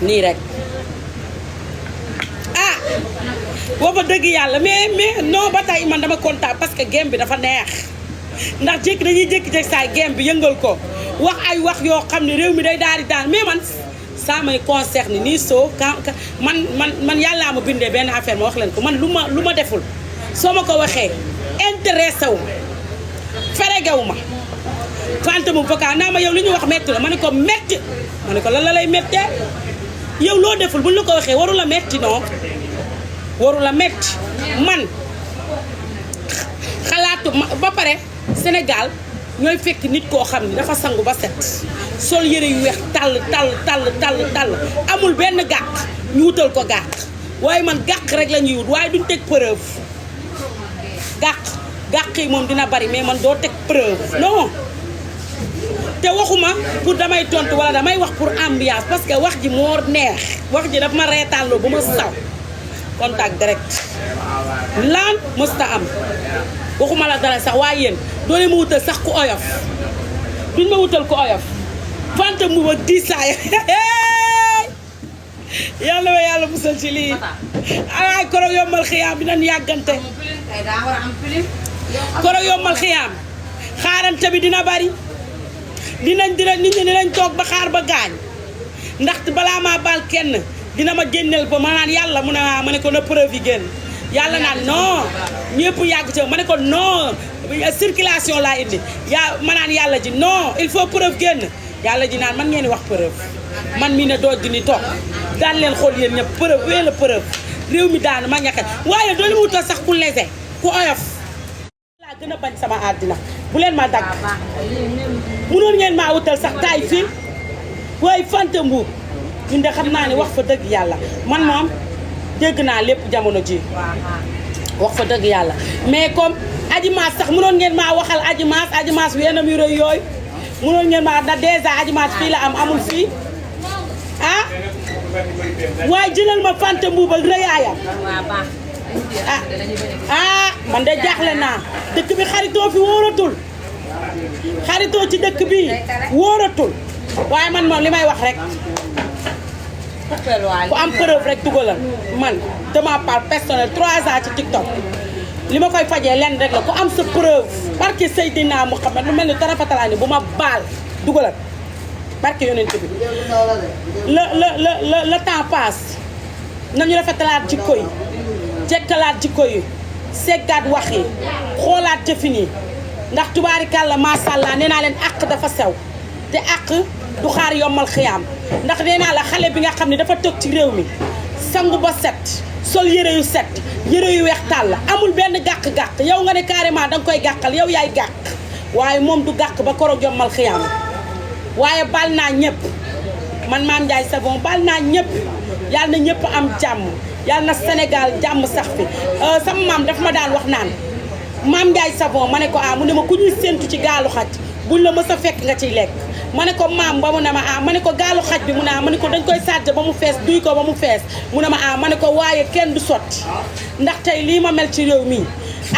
nii rek ah booba dëgg yàlla mais non ba tey man dama kontaan parce que game bi dafa neex ndax dañuy jékki-jékki saay game bi yëngal ko wax ay wax yoo xam ne réew mi day daal di daan mais man ça me concerne nii soo man yàllaa ma bindee benn affaire ma wax leen ko man lu ma deful soo ma ko waxee intéressé wu ma feregewu ma fante mu vocal naa ma yow li ñu wax metti la ma ne ko metti ma ne ko lan la lay méttee yow loo deful buñ la ko waxee waru la metti non waru la metti man xalaatu ba pare Sénégal ñooy fekk nit koo xam ni dafa sangu ba set sol yëre yu weex tàll amul benn gàq ñu wutal ko gàq waaye man gàq rek la ñuy wut waaye duñ teg preuve gàq yi moom dina bari mais man doo teg preuve non te waxuma pour damay tontu wala damay wax pour ambiance parce que wax ji moo neex wax ji daf ma reetaanloo ba ma saw contact direct laan mësta am waxuma la dara sax waaye yéen doole ma wutal sax ku oyof duñ ma wutal ku oyof fanta mu ba diisaay yàlla ma yàlla musal ci lii ay koro yombal xiyaam bi nañ yàggante koro yombal xiyaam xaarante bi dina bari nit ñi dinañ toog ba xaar ba gaañ ndaxte balaa maa baal kenn dina ma génneel ba ma naan yàlla mu ne ma ne ko na preuve yi génn yàlla naan non ñëpp yàgg ci ma ne ko non circulation laa indi ma naan yàlla ji non il faut preuve génn yàlla ji naan man ngeen di wax preuve man mii ne dooj ni toog daan leen xool yéen ñëpp preuve wee la preuve réew mi daanu ma ñàkk waaye doolu mu wutal sax ku lese ku oyof laa gën a bañ sama àddina bu leen ma dagg mënoon ngeen maa wutal sax taay fii waaye fante mbuub ñun de xam naa ne wax fa dëgg yàlla man moom dégg naa lépp jamono ji wax fa dëgg yàlla mais comme Adji Mass sax mënoon ngeen maa waxal Adji Mass weenam yu rëy yooyu mënoon ngeen maa na dèjà Adji Mass fii la amul fii ah waaye jëlal ma fante mbuub ak rëyaayam man de jaaxle naa dëkk bi xaritoo fi wóoratul xaritoo ci dëkk bi wóoratul waaye man moom li may wax rek ku am preuve rek dugalal man de ma part personnelle 3 ans ci TikTok li ma koy fajee lenn rek la ku am sa preuve barke Seydina Muhammad lu mel ni tarafatalaani bu ma baal dugalal barke yonent bi le temps passe nañu rafetalaat jikko yi jekkalaat jikko yi seggaat wax yi xoolaat jëfin yi ndax tubaarikàlla maasàllaa nee naa leen àq dafa sew te àq du xaar yombal xiyaam ndax nee naa la xale bi nga xam ne dafa toog ci réew mi sangu ba set sol yëre yu set yëre yu weex tàll amul benn gàq-gàq yow nga ne carrément danga koy gàqal yow yaay gàq waaye moom du gàq ba koroog yombal xiyaam waaye bal naa ñëpp man Mame Ndiaye Savon bal naa ñëpp yàlla na ñëpp am jàmm yàlla na Sénégal jàmm sax fi sama maam daf ma daan wax naan Mame Ndiaye Savon ma ne ko mu ne ma ku ñuy séentu ci gaalu xaj buñ la mës a fekk nga ciy lekk ma ne ko maam ba mu ne ma ma ne ko gaalu xaj bi mu ne ma ne ko dañ koy sàjj ba mu fees duy ko ba mu fees mu ne ma ma ne ko waaye kenn du sotti ndax tey lii ma mel ci réew mi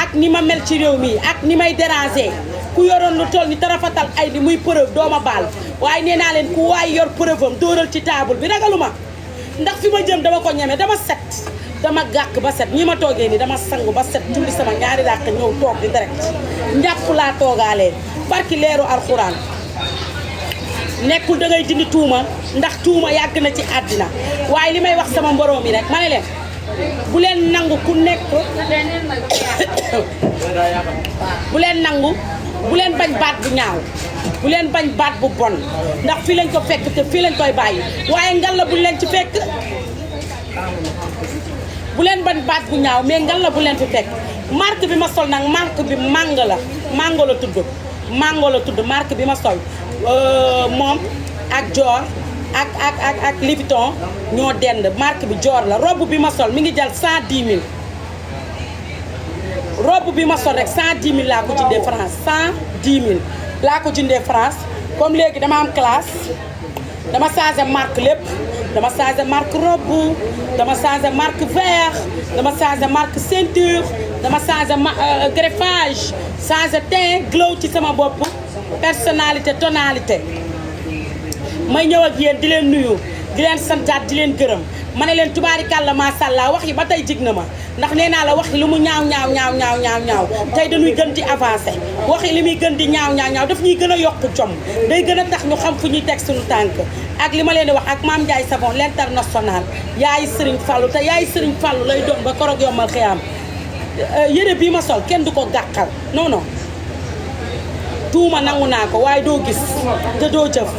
ak ni ma mel ci réew mi ak ni may déranger ku yoroon lu toll ni tarafatal ay di muy preuve dooma baal waaye nee naa leen ku waay yor preuve am dóoral ci table bi ragaluma ndax fi ma jëm dama ko ñeme dama set dama gàkk ba set ñi ma toogee ni dama sangu ba set julli sama ñaari ràkk ñëw toog di direct njàpp laa toogaalee barki leeru alxuraan nekkul da ngay dindi tuuma ndax tuuma yàgg na ci àddina waaye li may wax sama mboroom yi rek ma ne leen bu leen nangu ku nekk bu leen nangu bu leen bañ baat bu ñaaw bu leen bañ baat bu bon ndax fii lañ ko fekk te fii lañ koy bàyyi waaye ngal la bu leen ci fekk bu leen bañ baat bu ñaaw mais ngal la bu leen fi fekk marque bi ma sol nag marque bi mango la tudd marque bi ma sol moom ak Dior ak Louis Vuitton ñoo dend marque bi Dior la robe bi ma sol mi ngi jël 110 000 robe bi ma sol rek 110 000 laa ko jëndee France 110 000 laa ko jëndee France comme léegi dama am classe dama changé marque lépp dama changé marque robe dama changé marque vert dama changé marque ceinture dama changé greffage changé teint glow ci sama bopp personnalité tonalité may ñëw ak yéen di leen nuyu di leen santaat di leen gërëm ma ne leen tubaarikàlla macha allah wax yi ba tey jig na ma ndax nee naa la wax yi lu mu ñaaw tey dañuy gën di avancé wax yi li muy gën di ñaaw daf ñuy gën a yokk jom day gën a tax ñu xam fu ñuy teg suñu tànk ak li ma leen di wax ak Mame Ndiaye Savon l'international yaay Serigne Fallou te yaay Serigne Fallou lay doon ba koroog yombal xiyaam yére bii ma sol kenn du ko gàkkal non non tuuma nangu naa ko waaye doo gis te doo jëf